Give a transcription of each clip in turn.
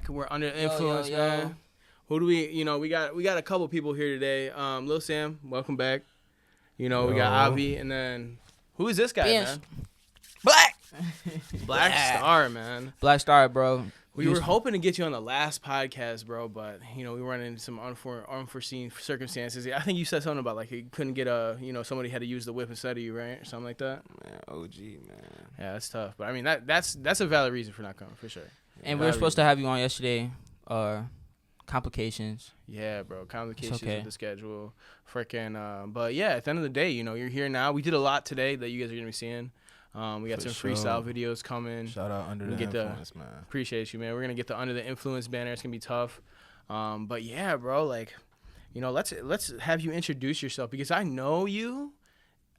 We're under the influence, man. Who do we? We got a couple people here today. Lil Sam, welcome back. We got Avi, and then who is this guy, man? Blaccstar, man. Blaccstar, bro. We were hoping to get you on the last podcast, bro, but we run into some unforeseen circumstances. I think you said something about like you couldn't get somebody had to use the whip instead of you, right, or something like that. Man, OG, man. Yeah, that's tough, but I mean that's a valid reason for not coming, for sure. And we were supposed to have you on yesterday. Complications. Yeah, bro. Complications with the schedule. Freaking. But yeah, at the end of the day, you're here now. We did a lot today that you guys are gonna be seeing. We got some freestyle videos coming. Shout out Under the Influence, man. Appreciate you, man. We're gonna get the Under the Influence banner. It's gonna be tough. But yeah, bro. Like, let's have you introduce yourself because I know you.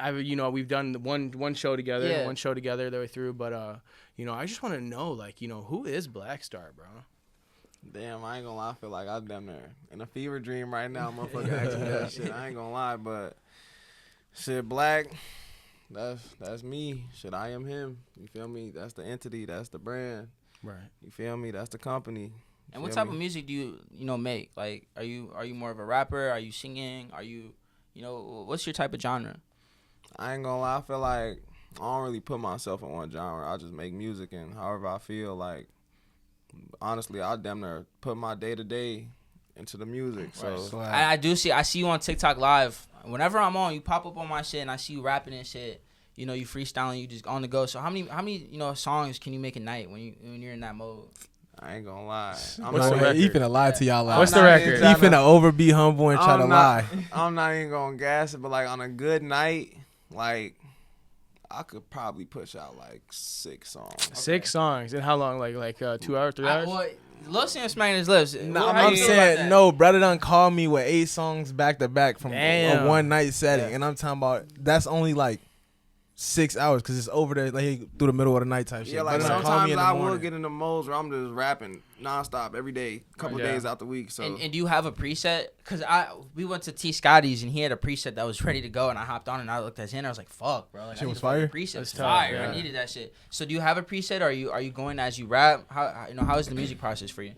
We've done one show together, the way through. But I just want to know, like, who is Blaccstar, bro? Damn, I ain't gonna lie. I feel like I'm damn near in a fever dream right now. Motherfucker asking me that shit. I ain't gonna lie, but shit, Black, that's me. Shit, I am him. You feel me? That's the entity. That's the brand. Right. You feel me? That's the company. And what type of music do you make? Like, are you more of a rapper? Are you singing? Are you, what's your type of genre? I ain't gonna lie. I feel like I don't really put myself in one genre. I just make music, and however I feel like. Honestly, I damn near put my day-to-day into the music. So I see you on TikTok Live. Whenever I'm on, you pop up on my shit, and I see you rapping and shit. You freestyling, you just on the go. So how many songs can you make a night when you're in that mode? I ain't gonna lie. He finna lie to y'all. What's the record? He finna be humble and try to lie. I'm not even gonna gas it, but like on a good night, like I could probably push out like 6 songs. Okay. 6 songs. And how long? Like 2 hours, 3 hours? Lil Sam smacking his lips. I'm saying, no, brother done called me with 8 songs back to back from a one night setting. Yeah. And I'm talking about, that's only like 6 hours because it's over there like through the middle of the night type shit. Yeah, like sometimes I will get in the modes where I'm just rapping nonstop every day, couple days out the week. So and do you have a preset? Because we went to T. Scotty's and he had a preset that was ready to go, and I hopped on and I looked at his hand. I was like, "Fuck, bro!" Like, shit was fire. Preset was fire. Yeah. I needed that shit. So do you have a preset? Or are you going as you rap? How is the music process for you?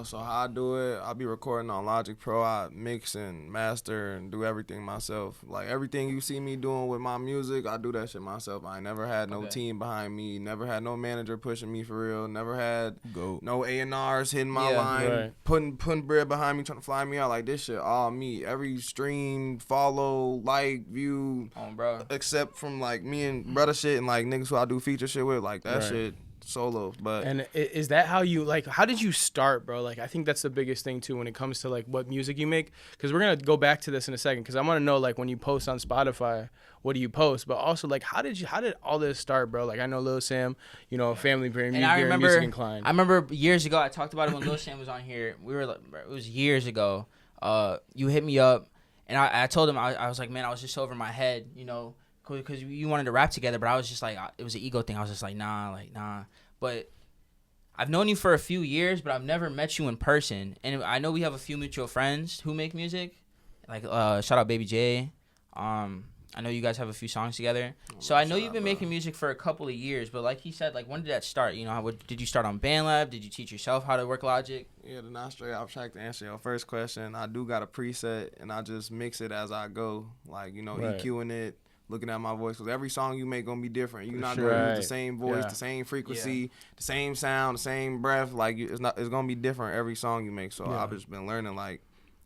So how I do it, I'll be recording on Logic Pro. I mix and master and do everything myself. Like everything you see me doing with my music, I do that shit myself. I never had no team behind me. Never had no manager pushing me for real. Never had no A&Rs hitting my line, putting bread behind me, trying to fly me out. Like this shit, all me. Every stream, follow, like, view, bro. Except from like me and brother shit and like niggas who I do feature shit with. Like that shit. Solo. But and is that how you how did you start, bro? Like I think that's the biggest thing too when it comes to like what music you make, because we're gonna go back to this in a second, because I want to know like when you post on Spotify, what do you post, but also like how did all this start, bro? Like I know Lil Sam, family very music inclined. I remember years ago I talked about it when Lil Sam was on here. It was years ago. You hit me up and I told him I was like, man, I was just over my head, because you wanted to rap together, but I was just like, it was an ego thing. I was just like, nah. But I've known you for a few years, but I've never met you in person. And I know we have a few mutual friends who make music. Like, shout out Baby J. I know you guys have a few songs together. So I know you've been making music for a couple of years, but like he said, like, when did that start? Did you start on BandLab? Did you teach yourself how to work Logic? Yeah, to not straight off track, to answer your first question, I do got a preset, and I just mix it as I go. Like, EQing it. Looking at my voice, because every song you make gonna be different. You're not gonna use the same voice, the same frequency, the same sound, the same breath. Like it's gonna be different every song you make. So I've just been learning like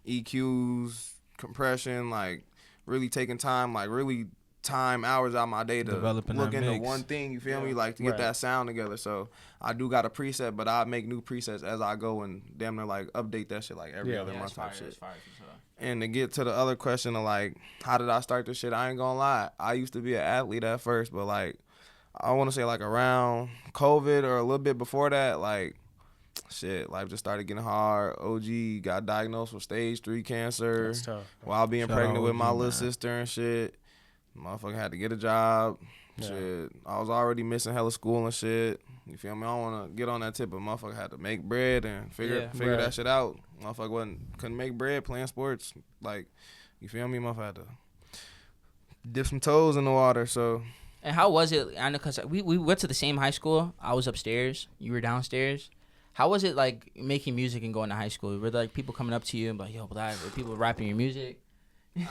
EQs, compression, like really taking time, like really time hours out of my day to look into one thing. You feel me? Like to get that sound together. So I do got a preset, but I make new presets as I go and damn near like update that shit like every other month type shit. And to get to the other question of like, how did I start this shit? I ain't gonna lie. I used to be an athlete at first, but like, I want to say like around COVID or a little bit before that, like, shit, life just started getting hard. OG got diagnosed with stage 3 cancer. That's tough. While being pregnant with my little sister and shit. Motherfucker had to get a job. Yeah. Shit, I was already missing hella school and shit. You feel me? I don't want to get on that tip, but motherfucker had to make bread and figure that shit out. Motherfucker couldn't make bread playing sports. Like, you feel me? Motherfucker had to dip some toes in the water, so. And how was it? I know because we went to the same high school. I was upstairs. You were downstairs. How was it like making music and going to high school? Were there like people coming up to you and be like, yo, were people rapping your music?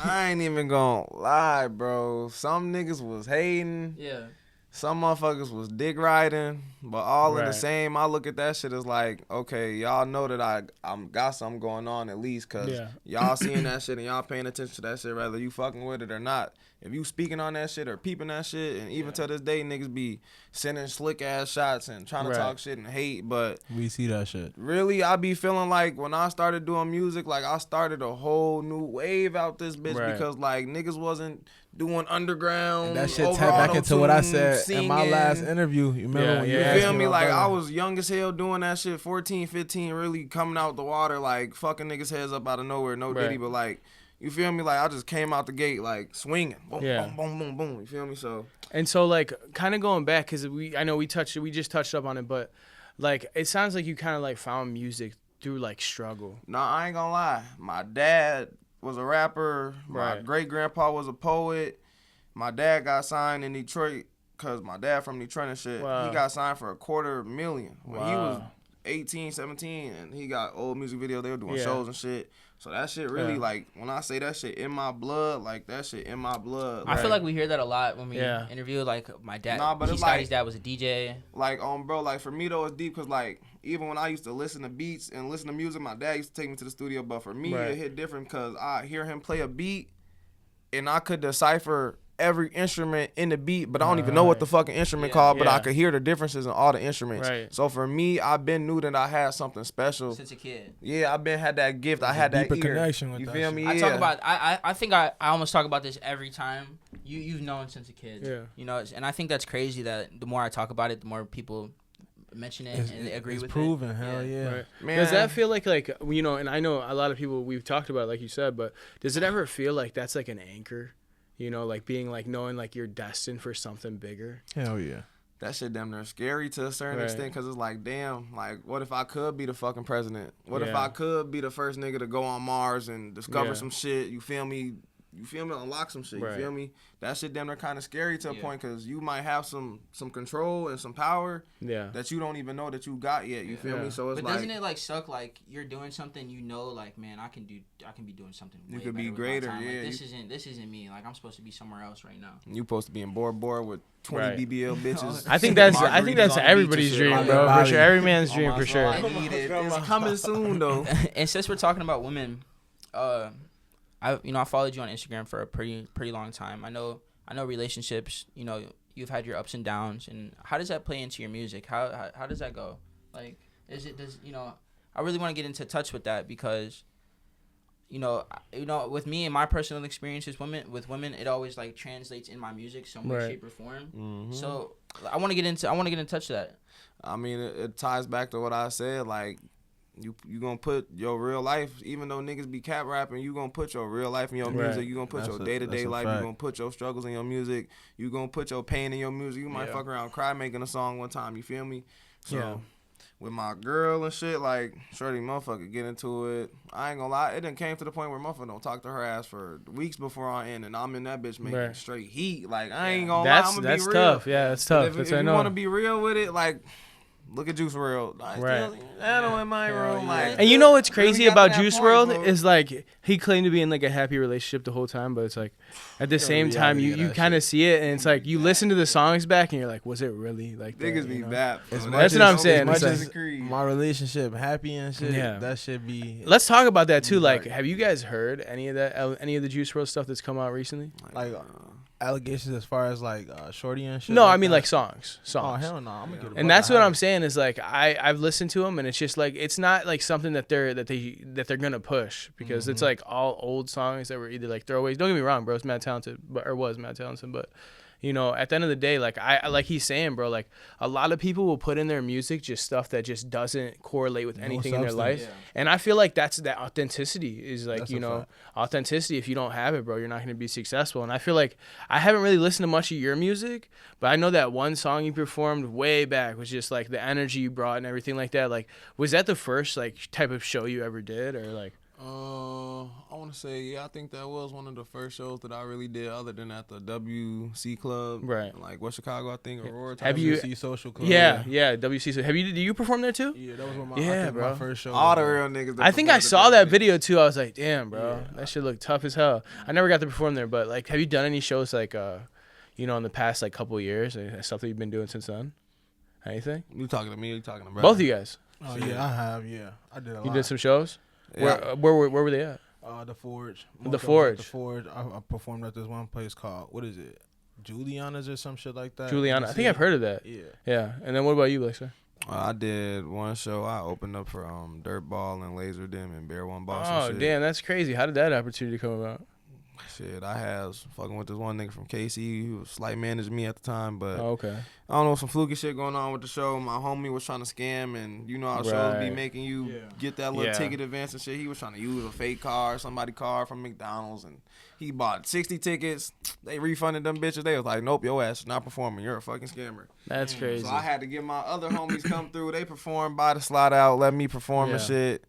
I ain't even gonna lie, bro. Some niggas was hating. Yeah. Some motherfuckers was dick riding, but all in the same. I look at that shit as like, okay, y'all know that I'm got something going on at least, cause y'all seeing that shit and y'all paying attention to that shit, whether you fucking with it or not. If you speaking on that shit or peeping that shit, and even to this day, niggas be sending slick ass shots and trying to talk shit and hate, but we see that shit. Really, I be feeling like when I started doing music, like I started a whole new wave out this bitch because like niggas wasn't doing underground. And that shit tap back into what I said in my last interview. You remember when you feel me? Like I was young as hell doing that shit, 14, 15, really coming out the water, like fucking niggas heads up out of nowhere, no diddy, but like, you feel me? Like I just came out the gate like swinging, boom, boom, boom, boom, boom. You feel me? So like kind of going back, cause we just touched up on it, but like it sounds like you kind of like found music through like struggle. No, I ain't gonna lie. My dad was a rapper. My great grandpa was a poet. My dad got signed in Detroit, cause my dad from Detroit and shit. Wow. He got signed for $250,000 when he was 18, 17, and he got old music videos. They were doing shows and shit. So that shit really, like, when I say that shit in my blood, like, that shit in my blood. I feel like we hear that a lot when we interview, like, my dad. Nah, but Scotty's dad was a DJ. Like, bro, like, for me, though, it's deep because, like, even when I used to listen to beats and listen to music, my dad used to take me to the studio. But for me, it hit different because I hear him play a beat, and I could decipher every instrument in the beat, but I don't even know what the fucking instrument called, but I could hear the differences in all the instruments. So for me, I been knew that I had something special since a kid. Yeah, I been had that gift. I had that ear. Connection with you feel me? I talk about. I think I almost talk about this every time. You've known since a kid. Yeah. You know, and I think that's crazy that the more I talk about it, the more people mention it and they agree with it. It's proven, hell yeah. Right. Does that feel like, you know, and I know a lot of people we've talked about, like you said, but does it ever feel like that's like an anchor? You know, like being like knowing like you're destined for something bigger. Hell yeah. That shit damn near scary to a certain extent because it's like, damn, like what if I could be the fucking president? What if I could be the first nigga to go on Mars and discover some shit? You feel me? You feel me? Unlock some shit. You feel me? That shit damn near kind of scary to a point because you might have some control and some power that you don't even know that you got yet. You feel me? So it's but like, doesn't it like suck? Like you're doing something, you know, like man, I can be doing something. You could be greater. Yeah. Like, this isn't me. Like I'm supposed to be somewhere else right now. You supposed to be in Bora with 20 BBL bitches. I think that's everybody's dream, bro. For sure, every man's dream for sure. It's coming soon though. And since we're talking about women, I followed you on Instagram for a pretty long time. I know relationships, you know, you've had your ups and downs, and how does that play into your music? How does that go? Like, I really want to get into touch with that because, you know, with me and my personal experiences with women, it always like translates in my music some way, shape, or form. Mm-hmm. So I want to get in touch with that. I mean, it ties back to what I said, like. You gonna put your real life, even though niggas be cap rapping, you gonna put your real life in your music. You gonna put your day-to-day life. You gonna put your struggles in your music. You gonna put your pain in your music. You might fuck around cry making a song one time. You feel me? So with my girl and shit, like shorty motherfucker get into it. I ain't gonna lie, it done came to the point where motherfucker don't talk to her ass for weeks before I end, and I'm in that bitch making straight heat. Like I ain't gonna lie, I'm gonna be real. That's tough. Yeah, that's tough. If you wanna be real with it, like. Look at Juice WRLD. I know in my room. Like, and you know what's crazy about Juice WRLD is like he claimed to be in like a happy relationship the whole time, but it's like at the same time you kind of see it, and it's like you listen to the songs back and you're like, was it really like that? Niggas be bad. That's what I'm saying. As much as my relationship happy and shit, that should be. Let's talk about that too. Like, have you guys heard any of the Juice WRLD stuff that's come out recently? Like. Allegations as far as like shorty and shit. No, I mean like songs. Oh hell no, I'm gonna get it. And that's what I'm saying is like I've listened to them and it's just like it's not like something that they're gonna push because it's like all old songs that were either like throwaways. Don't get me wrong, bro, it's mad talented, was mad talented, but. You know, at the end of the day, like like he's saying, bro, like a lot of people will put in their music just stuff that just doesn't correlate with anything in their life. Yeah. And I feel like that authenticity is like, authenticity. If you don't have it, bro, you're not going to be successful. And I feel like I haven't really listened to much of your music, but I know that one song you performed way back was just like the energy you brought and everything like that. Like, was that the first like type of show you ever did or like? I want want to say, yeah, I think that was one of the first shows that I really did, other than at the WC Club, right? Like West Chicago, I think. Aurora. Have you WC Social Club? Yeah, WC. Have you? Do you perform there too? Yeah, that was one of bro. my first show. All the real niggas. I think I saw that video too. I was like, damn, bro, that shit looked tough as hell. I never got to perform there, but like, have you done any shows like, in the past like couple of years, stuff that you've been doing since then? Anything? You talking to me? Or you talking to Brad? Both of you guys. Oh yeah, I have. Yeah, I did a lot. You did some shows. Yeah. Where were they at? The Forge. The Forge. The Forge. I performed at this one place called, what is it? Juliana's or some shit like that. Juliana. I think I've heard of that. Yeah. Yeah. And then what about you, Blaccstar? I did one show. I opened up for Dirtball and Laser Dim and Bear One Boss. Oh, and shit. damn, that's crazy. How did that opportunity come about? Shit, I was fucking with this one nigga from KC who was slight managing me at the time, but okay. I don't know, some fluky shit going on with the show. My homie was trying to scam, and you know how shows be making you get that little ticket advance and shit. He was trying to use a fake car, somebody's car from McDonald's, and he bought 60 tickets. They refunded them bitches. They was like, nope, your ass is not performing. You're a fucking scammer. That's crazy. So I had to get my other homies come through. They performed, buy the slot out, let me perform and shit.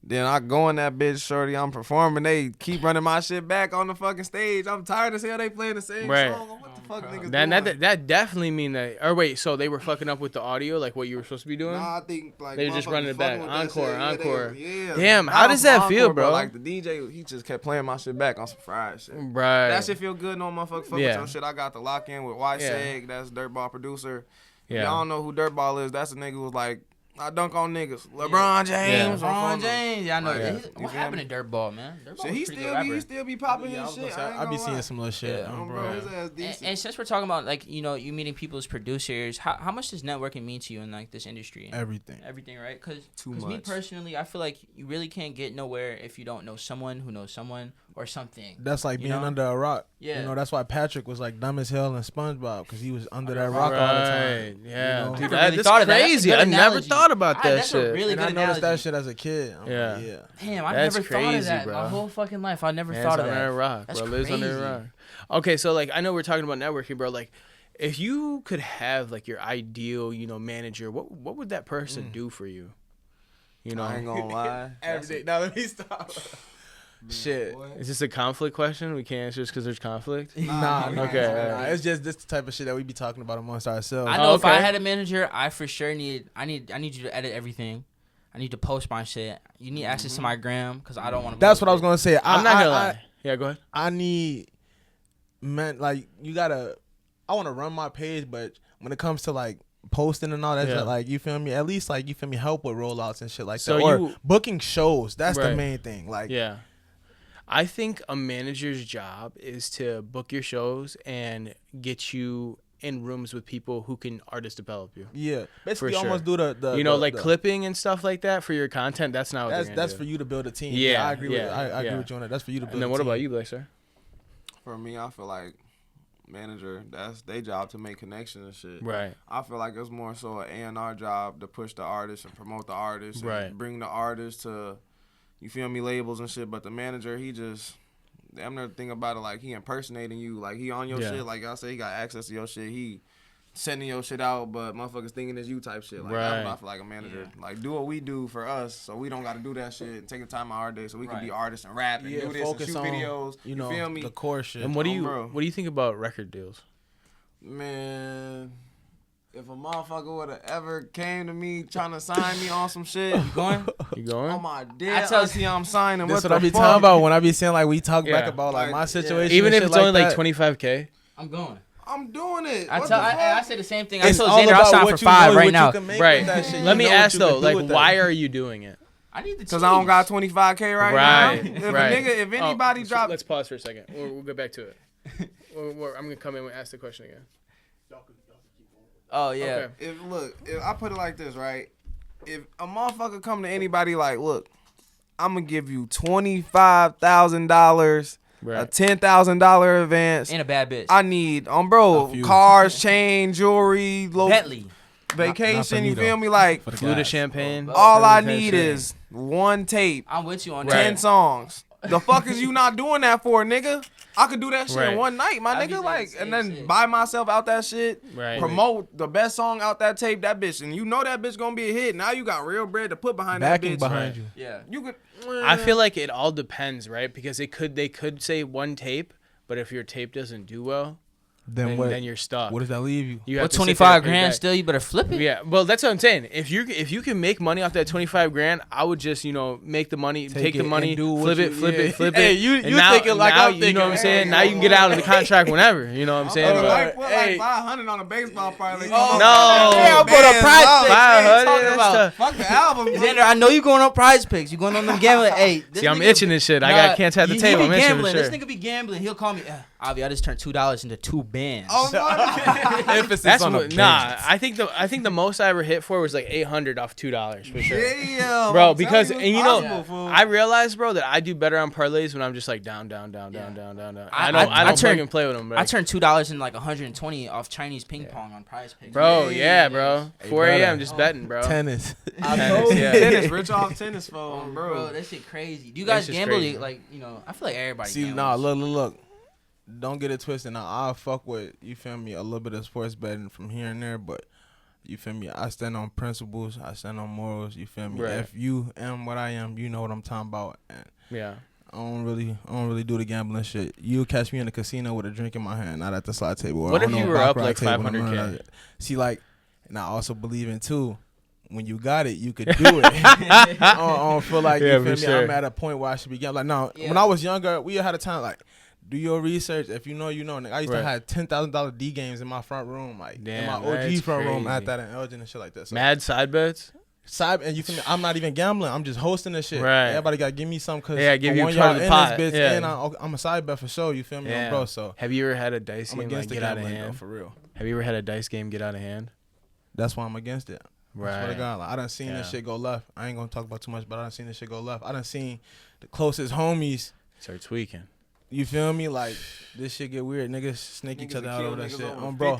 Then I go in that bitch, shorty, I'm performing. They keep running my shit back on the fucking stage. I'm tired as hell. They playing the same song. What the fuck niggas doing? That definitely mean that. Or wait, so they were fucking up with the audio, like what you were supposed to be doing? Nah, I think like they were just running it back. Encore. Yeah. Damn, how does that feel, bro? Like the DJ, he just kept playing my shit back on some fried shit. Right. That shit feel good. No motherfucker fuck with your shit. I got the lock in with White Seg. That's Dirtball producer. Yeah. Y'all don't know who Dirtball is. That's a nigga who was like, I dunk on niggas. LeBron James. LeBron James. Yeah, I know. What happened to Dirtball, man? Dirtball he still be popping his shit. I be seeing some little shit. Bro, his ass decent. And since we're talking about like you meeting people as producers, how much does networking mean to you in like this industry? Everything, right? Because much. Me personally, I feel like you really can't get nowhere if you don't know someone who knows someone or something. That's like being under a rock. Yeah, that's why Patrick was like dumb as hell in SpongeBob, because he was under that rock all the time. Yeah, dude, that's crazy. I never thought about that shit. Really and good I noticed analogy. that shit as a kid. Damn, I never thought of that. Bro. My whole fucking life, I never thought of that. Under a rock, That's bro. crazy. Lives under a rock. Okay, so like I know we're talking about networking, bro. Like, if you could have like your ideal, manager, what would that person do for you? I ain't gonna lie. Every day. Now let me stop. Shit. Is this a conflict question? We can't answer just because there's conflict? Nah. Okay. It's just this type of shit that we be talking about amongst ourselves. I know if I had a manager, I for sure need you to edit everything. I need to post my shit. You need access to my gram because I don't want to. That's what I was gonna say. I'm not gonna lie. Yeah, go ahead. I need, man, like you gotta. I want to run my page, but when it comes to like posting and all that, shit, like you feel me. At least like you feel me, help with rollouts and shit like that, or booking shows. That's the main thing. Like I think a manager's job is to book your shows and get you in rooms with people who can artist develop you. Yeah, basically almost do the like clipping and stuff like that for your content. That's not what that's for you to build a team. Yeah, I agree with I agree with you on that. That's for you to build. And then what about you, Blaccstar? For me, I feel like manager, that's their job to make connections and shit. Right. I feel like it's more so an A&R job to push the artist and promote the artist and bring the artist to, you feel me, labels and shit. But the manager, he just, I'm never thinking about it like he impersonating you. Like he on your shit. Like I said, he got access to your shit. He sending your shit out, but motherfuckers thinking it's you type shit. Like that's what I feel like a manager. Yeah. Like do what we do for us, so we don't got to do that shit and take the time out our day, so we can be artists and rap and do this and shoot videos. You feel me? The core shit. And what do you think about record deals? Man, if a motherfucker would have ever came to me trying to sign me on some shit, you going? On my dick, I see I'm signing. That's what I be talking about when I be saying like we talk back about like my situation. Even if it's only like $25K, I'm going. I'm doing it. I say the same thing. I told Xander I'll sign for 5 right now. Right. Let me ask though, like, why are you doing it? I need the because I don't got $25K right now. If anybody drop, let's pause for a second. We'll get back to it. I'm gonna come in and ask the question again. Oh yeah. Okay. If I put it like this, right? If a motherfucker come to anybody like, look, I'm gonna give you $25,000. Right. A $10,000 advance and a bad bitch. I need cars, chain, jewelry, Bentley, vacation. You feel me? Like flute of champagne. All I need is one tape. I'm with you on 10 songs. The fuck is you not doing that for, nigga? I could do that shit in one night, my nigga. Like, and then buy myself out that shit. Right. Promote the best song out that tape, that bitch, and you know that bitch gonna be a hit. Now you got real bread to put behind that bitch. Behind you. Yeah. You could. I feel like it all depends, right? Because they could say one tape, but if your tape doesn't do well, then you're stuck. What does that leave you? Well, 25 grand still, you better flip it. Yeah, well, that's what I'm saying. If you can make money off that 25 grand, I would just make the money, take the money, flip it. Hey, you thinking like I'm thinking. You know what I'm saying? Now you can get out of the contract whenever. You know what I'm saying? Put like 500 on a baseball parlay. No, I'm going to Prize Picks. 500. Fuck the album. Xander, I know you going on Prize Picks. You going on them gambling. Hey, see, I'm itching this shit. I can't tap the table. I'm itching this shit. This nigga be gambling. He'll call me. Avi, I just turned $2 into 2 bands. Oh no! Emphasis on the I think the most I ever hit for was like 800 off $2 for sure. Damn, bro. Because I realized, bro, that I do better on parlays when I'm just like down. I don't fucking play with them, bro. I turned $2 in like 120 off Chinese ping pong on Prize Picks. Bro, bro. 4 a.m. just betting, bro. Tennis. Tennis, rich off tennis phone, bro. That shit crazy. Do you guys gamble? Like, I feel like everybody. See, look. Don't get it twisted. Now, I'll fuck with, you feel me, a little bit of sports betting from here and there, but, you feel me, I stand on principles. I stand on morals, you feel me. Right. If you am what I am, you know what I'm talking about. And yeah. I don't really do the gambling shit. You catch me in the casino with a drink in my hand, not at the slot table. What if you were up like 500K? See, like, and I also believe in, too, when you got it, you could do it. I don't feel like, you feel me, sure. I'm at a point where I should be gambling. Like, no, when I was younger, we had a time, like, do your research. If you know, you know. I used to have $10,000 D games in my front room, like in my OG front room. I had that in Elgin and shit like that. So, mad side bets. And you feel me? I'm not even gambling. I'm just hosting this shit. Right. Everybody got to give me some because give you part of the pot. This bitch, and I'm a side bet for sure. You feel me, bro? So have you ever had a dice game like get out of hand? Though, for real. Have you ever had a dice game get out of hand? That's why I'm against it. Right. I swear to God, like, I done seen this shit go left. I ain't gonna talk about too much, but I done seen this shit go left. I done seen the closest homies start tweaking. You feel me? Like, this shit get weird. Niggas snake each other out over that shit. Bro.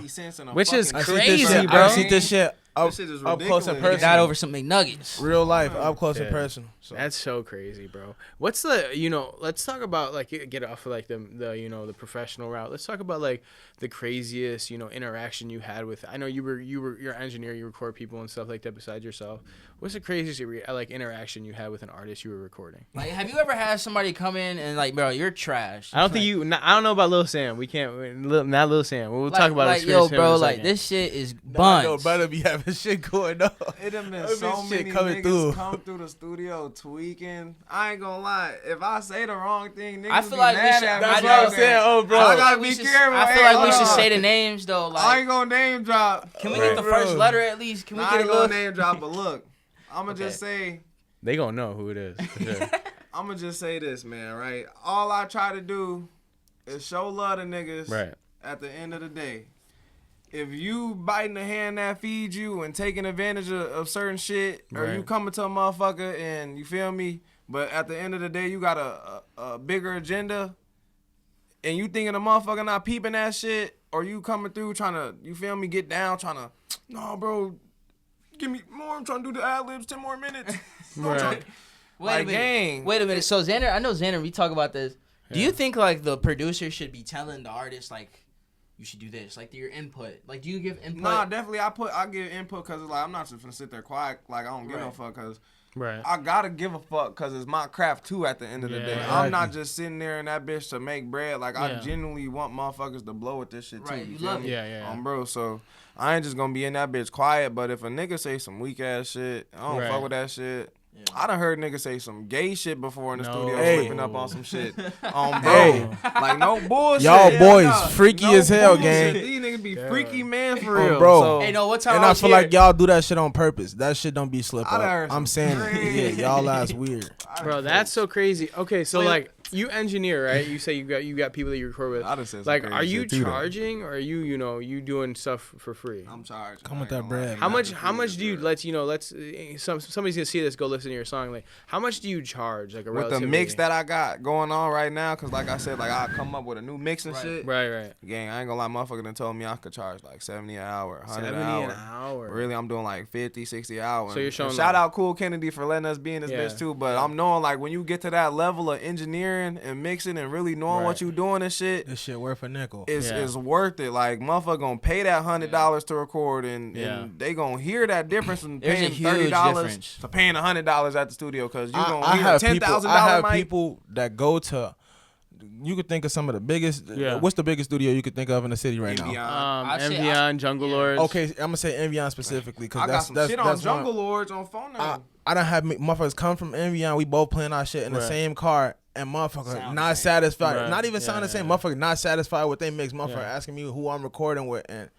Which is crazy, bro. I see this shit up close and personal. Got over some McNuggets. Real life, up close and personal. So. That's so crazy, bro. What's the, let's talk about, like, get off of, like, the professional route. Let's talk about, like, the craziest, interaction you had with, I know you're an engineer, you record people and stuff like that besides yourself. What's the craziest, like, interaction you had with an artist you were recording? Like, have you ever had somebody come in and, like, bro, you're trash? I don't think I don't know about Lil Sam. We can't, not Lil Sam. We'll talk about it. Like, bro, like, this shit is buns. No, better be having shit going on. It done been so many niggas come through the studio tweaking. I ain't gonna lie. If I say the wrong thing, niggas I feel like we should. That's what I'm saying. Oh, bro. I gotta be careful. I feel like we should say the names, though. Like, I ain't gonna name drop. Can we get the first letter at least? Can we get a little? I ain't gonna name drop, but look. I'm going to just say. They going to know who it is. For sure. I'm going to just say this, man, right? All I try to do is show love to niggas at the end of the day. If you biting the hand that feeds you and taking advantage of certain shit, or you coming to a motherfucker and you feel me, but at the end of the day, you got a bigger agenda and you thinking the motherfucker not peeping that shit, or you coming through trying to, you feel me, get down, trying to, no, bro, give me more. I'm trying to do the ad-libs 10 more minutes. Right. Wait a minute. So Xander, I know Xander, we talk about this. Do you think like the producer should be telling the artist like you should do this, like your input? Like, do you give input? Nah, definitely. I give input because like I'm not just gonna sit there quiet. Like I don't give no fuck because I gotta give a fuck because it's my craft too. At the end of the day, exactly. I'm not just sitting there in that bitch to make bread. Like I genuinely want motherfuckers to blow with this shit too. Right, you love it. Yeah. Bro, so. I ain't just gonna be in that bitch quiet, but if a nigga say some weak ass shit, I don't fuck with that shit. Yeah. I done heard niggas say some gay shit before in the studio, flipping up on some shit. Bro, like no bullshit. Y'all boys freaky as hell, gang. These niggas be freaky man for real, bro. So, hey, no, what time? And I feel like y'all do that shit on purpose. That shit don't be slip up. I'm saying, y'all ass weird, bro. That's so crazy. Okay, so like. You engineer, right? You say you got people that you record with. I just said like, are you charging or are you you doing stuff for free? I'm charging. Come with that bread. How much do you let's somebody's gonna see this, go listen to your song. Like, how much do you charge? Like with the mix that I got going on right now? Because like I said, like I come up with a new mix and shit. Right. Gang, I ain't gonna lie, motherfucker done told me I could charge like $70 an hour, $100 an hour. Really, I'm doing like $50, $60 an hour. So you're showing. Shout out Cool Kennedy for letting us be in this bitch too. But I'm knowing like when you get to that level of engineering hearing and mixing and really knowing what you doing and shit, this shit worth a nickel. Is worth it. Like motherfucker gonna pay that $100 to record, and they gonna hear that difference from paying $30 to paying $100 at the studio, because you gonna hear $10,000. I have people that go to. You could think of some of the biggest. What's the biggest studio you could think of in the city right now? Envion, Jungle Lords. Okay, I'm gonna say Envion specifically because I got some shit on Jungle Lords on phone now. I don't have motherfuckers come from Envion. We both playing our shit in the same car, and motherfucker not satisfied. Not even sound the same. Motherfucker not satisfied with they mix. Motherfucker asking me who I'm recording with, and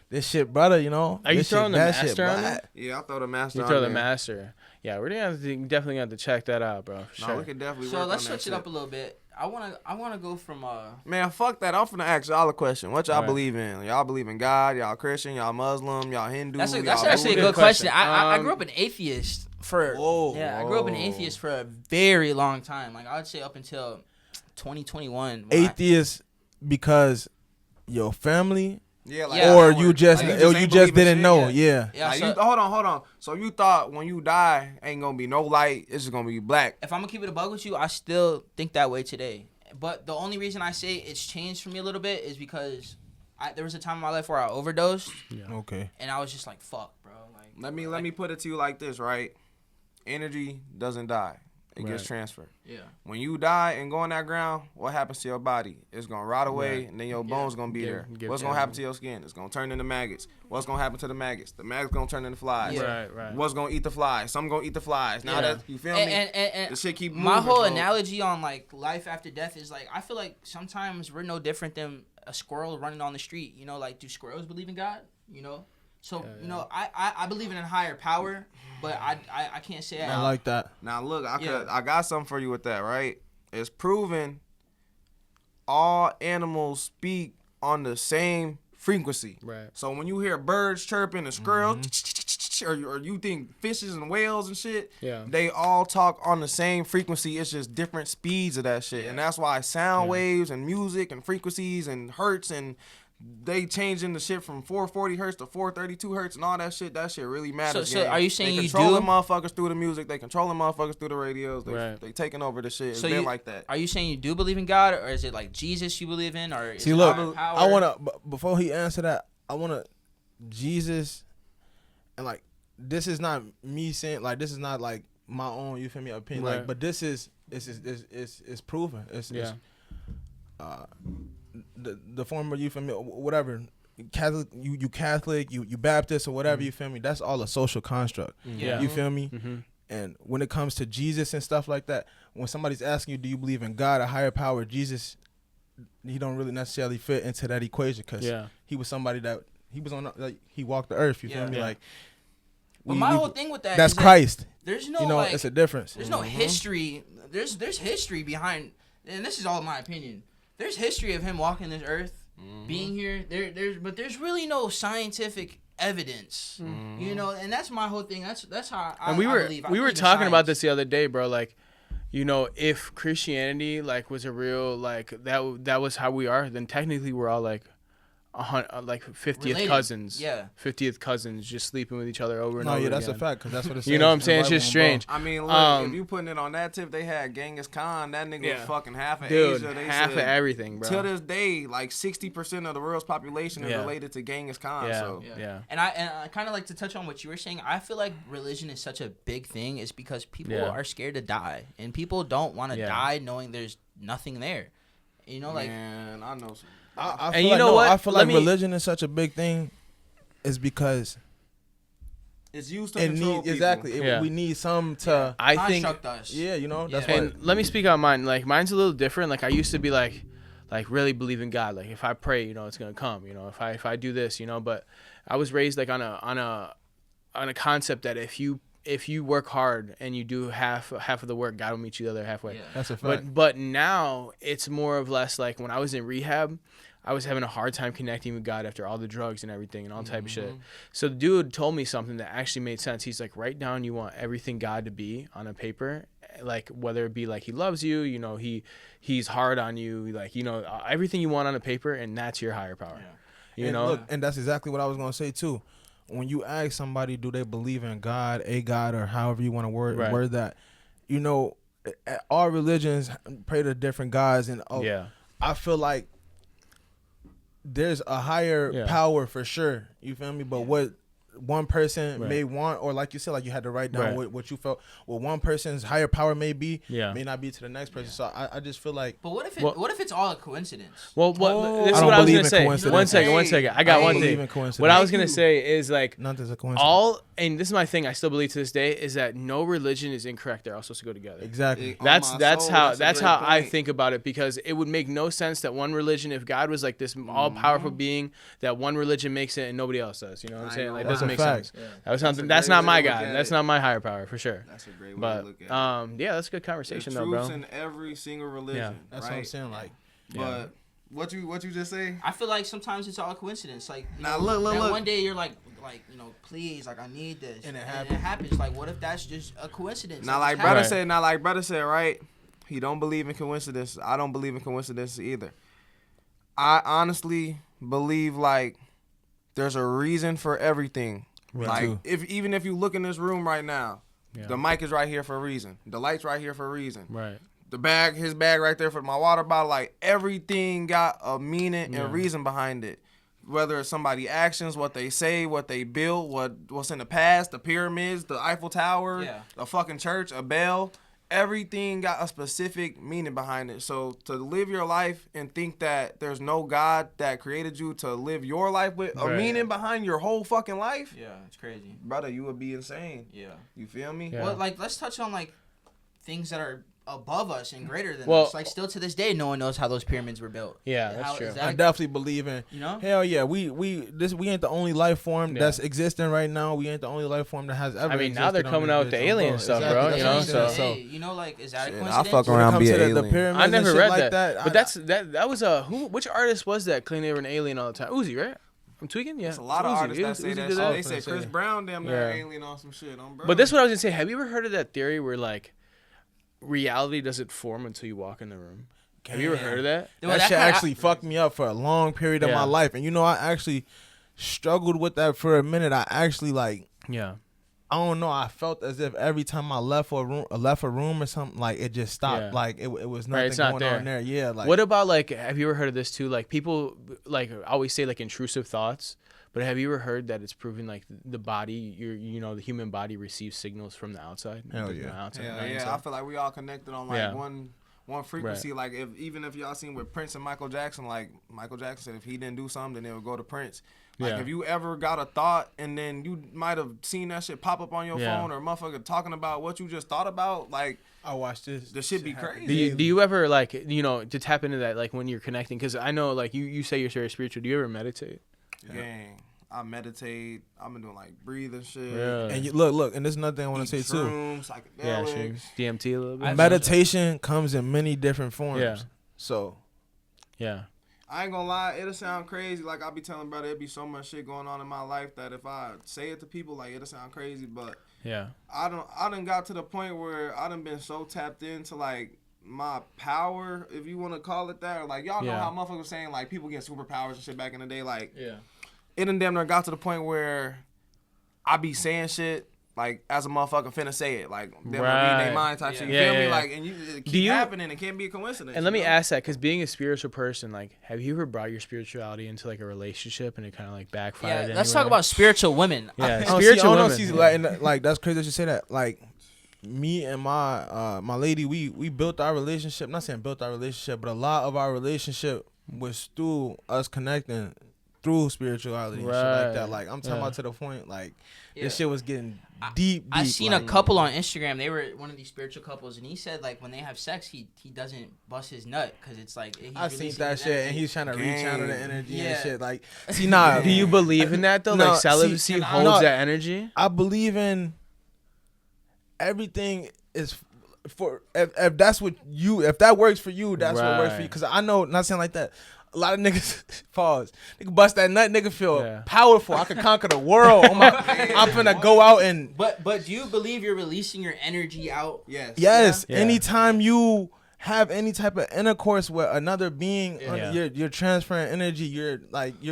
this shit, brother. You know. Are you throwing the master on it? Yeah, I throw the master. You throw the master. Yeah, we're definitely have to check that out, bro. No, we could definitely. So let's switch it up a little bit. I wanna go from Man, fuck that. I'm finna ask y'all a question. What y'all believe in? Y'all believe in God? Y'all Christian? Y'all Muslim? Y'all Hindu? That's actually a good question. I grew up an atheist I grew up an atheist for a very long time. Like I would say up until 2021. Atheist because your family. Yeah, or you just didn't know. Yeah. Like hold on. So you thought when you die ain't gonna be no light, it's just gonna be black. If I'm gonna keep it a bug with you, I still think that way today. But the only reason I say it's changed for me a little bit is because there was a time in my life where I overdosed. Yeah. Okay. And I was just like, fuck, bro. Like let me put it to you like this, right? Energy doesn't die. It gets transferred. Yeah. When you die and go in that ground, what happens to your body? It's gonna rot away, and then your bones gonna be there. What's gonna happen to your skin? It's gonna turn into maggots. What's gonna happen to the maggots? The maggots gonna turn into flies. Right. What's gonna eat the flies? Some gonna eat the flies. Now that you feel me? And the shit keep moving. My whole analogy on like life after death is like I feel like sometimes we're no different than a squirrel running on the street. You know, like do squirrels believe in God? You know. So, you know, I believe in a higher power, but I can't say I like that. Now, look, I got something for you with that, right? It's proven all animals speak on the same frequency. Right. So when you hear birds chirping and squirrels, or you think fishes and whales and shit, they all talk on the same frequency. It's just different speeds of that shit. And that's why sound waves and music and frequencies and hertz and they changing the shit from 440 hertz to 432 hertz and all that shit. That shit really matters. So are you saying they controlling motherfuckers through the music? They controlling motherfuckers through the radios. They taking over the shit. It's been like that. Are you saying you do believe in God, or is it like Jesus you believe in, or see? Look, I wanna before he answer that, I wanna Jesus, and like this is not me saying like this is not like my own. You feel me? Opinion. Like, but this is it's proven. It's the form of, you feel me, whatever, Catholic, you Catholic, you Baptist or whatever, you feel me, that's all a social construct. You feel me? And when it comes to Jesus and stuff like that, when somebody's asking you, do you believe in God, a higher power, Jesus, he don't really necessarily fit into that equation, because he was somebody that he was on, like, he walked the earth, you feel me? Like, but my whole thing with that that's is Christ. There's no, you know, like, it's a difference. There's no history. There's history behind, and this is all my opinion. There's history of him walking this earth, being here. But there's really no scientific evidence, you know. And that's my whole thing. That's how I believe. We were talking about this the other day, bro. Like, you know, if Christianity like was a real like that was how we are, then technically we're all like 50th cousins. 50th cousins just sleeping with each other over and over again. That's a fact, because that's what it says. You know what I'm saying? It's just strange. I mean, look, if you putting it on that tip, they had Genghis Khan. That nigga was fucking half of Asia. They half of everything, bro. To this day, like 60% of the world's population is related to Genghis Khan. And I kind of like to touch on what you were saying. I feel like religion is such a big thing is because people are scared to die, and people don't want to die knowing there's nothing there. You know, like, man, I know some. I feel like, what? I feel like religion is such a big thing is because it's used to control people. Exactly. We need some to I think us. You know, that's and let me speak on mine. Like, mine's a little different. Like, I used to be like really believe in God. Like, if I pray, you know, it's gonna come. You know, if I do this, you know. But I was raised like on a concept that if you work hard and you do half of the work, God will meet you the other halfway. That's a fact. But now it's more of less like when I was in rehab, I was having a hard time connecting with God after all the drugs and everything and all type of shit. So the dude told me something that actually made sense. He's like, write down you want everything God to be on a paper, like whether it be like he loves you, you know, he's hard on you, like, you know, everything you want on a paper, and that's your higher power. You know, look, and that's exactly what I was gonna say too. When you ask somebody, do they believe in God, a God, or however you want to word that, you know, all religions pray to different gods, and I feel like there's a higher power for sure. You feel me? But what one person may want, or like you said, like you had to write down what you felt, what one person's higher power may be, may not be to the next person. So I just feel like. But what if it's all a coincidence? Well, this is what I was gonna say. One second. I got one thing. What I was gonna say is like nothing's a coincidence. And this is my thing. I still believe to this day is that no religion is incorrect. They're all supposed to go together. Exactly. That's how I think about it, because it would make no sense that one religion, if God was like this all powerful being, that one religion makes it and nobody else does. You know what I'm saying? Like, it doesn't make sense. Yeah. That was something. That's not my God. That's not my higher power for sure. That's a great way to look at it. Yeah, that's a good conversation though, bro. There's truths in every single religion. Yeah. That's what I'm saying. Like, but what you just say? I feel like sometimes it's all a coincidence. Like, now look. One day you're like, please, like I need this, and it happens. Like, what if that's just a coincidence? Now, like brother said, right? He don't believe in coincidence. I don't believe in coincidences either. I honestly believe like there's a reason for everything. Right. Like even if you look in this room right now, the mic is right here for a reason. The light's right here for a reason. Right. His bag right there for my water bottle. Like everything got a meaning and reason behind it. Whether it's somebody's actions, what they say, what they built, what's in the past, the pyramids, the Eiffel Tower, a fucking church, a bell. Everything got a specific meaning behind it. So to live your life and think that there's no God that created you to live your life with a meaning behind your whole fucking life, it's crazy, brother. You would be insane. You feel me? Well, like let's touch on like things that are above us and greater than us. Like still to this day, no one knows how those pyramids were built. Yeah, that's true. I definitely believe in. Hell yeah, we ain't the only life form that's existing right now. We ain't the only life form that has ever. I mean, now they're coming out with the alien stuff, bro. You know, so like, is that a coincidence? I fuck around be an alien. I never read that. But that was which artist was that claiming they were an alien all the time? Uzi, right? I'm tweaking, yeah. There's a lot of artists that say that. They say Chris Brown damn near alien on some shit. But this is what I was gonna say. Have you ever heard of that theory where like reality doesn't form until you walk in the room? Have you ever heard of that? That shit actually fucked me up for a long period of my life. And I actually struggled with that for a minute. I actually I don't know. I felt as if every time I left a room or something, like it just stopped. Yeah. Like it was nothing going on there. Yeah. Like, what about like? Have you ever heard of this too? Like people like always say like intrusive thoughts. But have you ever heard that it's proven like the body, the human body receives signals from the outside? Hell yeah. I feel like we all connected on like one frequency. Like even if y'all seen with Prince and Michael Jackson, like Michael Jackson said if he didn't do something, then it would go to Prince. Like if you ever got a thought and then you might have seen that shit pop up on your phone or a motherfucker talking about what you just thought about, like I watched this. The shit be crazy. Do you ever like to tap into that like when you're connecting? Because I know like you say you're very spiritual. Do you ever meditate? Gang. I meditate. I've been doing like breathing shit. Really? And you, look, and there's another thing I want to say too. DMT a little bit. Meditation comes in many different forms. Yeah. So. Yeah. I ain't gonna lie, it'll sound crazy. Like I be telling brother, it'd be so much shit going on in my life that if I say it to people, like it'll sound crazy. But I done got to the point where I done been so tapped into like my power, if you want to call it that, or like y'all know how motherfuckers was saying like people get superpowers and shit back in the day, like it done damn near got to the point where I be saying shit like as a motherfucker finna say it, like them reading their mind type shit. You feel me? Like, and it keep happening. It can't be a coincidence. And let me ask that, because being a spiritual person, like, have you ever brought your spirituality into like a relationship and it kind of like backfired? Yeah, let's talk about spiritual women. Spiritual women. Like that's crazy that you say that. Like me and my lady, we built our relationship. I'm not saying built our relationship, but a lot of our relationship was through us connecting through spirituality and shit like that. Like I'm talking about to the point like this shit was getting deep. I seen a couple on Instagram. They were one of these spiritual couples, and he said like when they have sex, he doesn't bust his nut because it's like I seen that shit, and he's trying to rechannel the energy and shit. Like, see, do you believe in that though? Like celibacy holds that energy. I believe in everything is for if that's what if that works for you, that's what works for you. Because I know, not saying like that. A lot of niggas pause. Nigga bust that nut. Nigga feel powerful. I could conquer the world. I'm finna go out and. But do you believe you're releasing your energy out? Yes. Yeah. Anytime you have any type of intercourse with another being, you're transferring energy. You're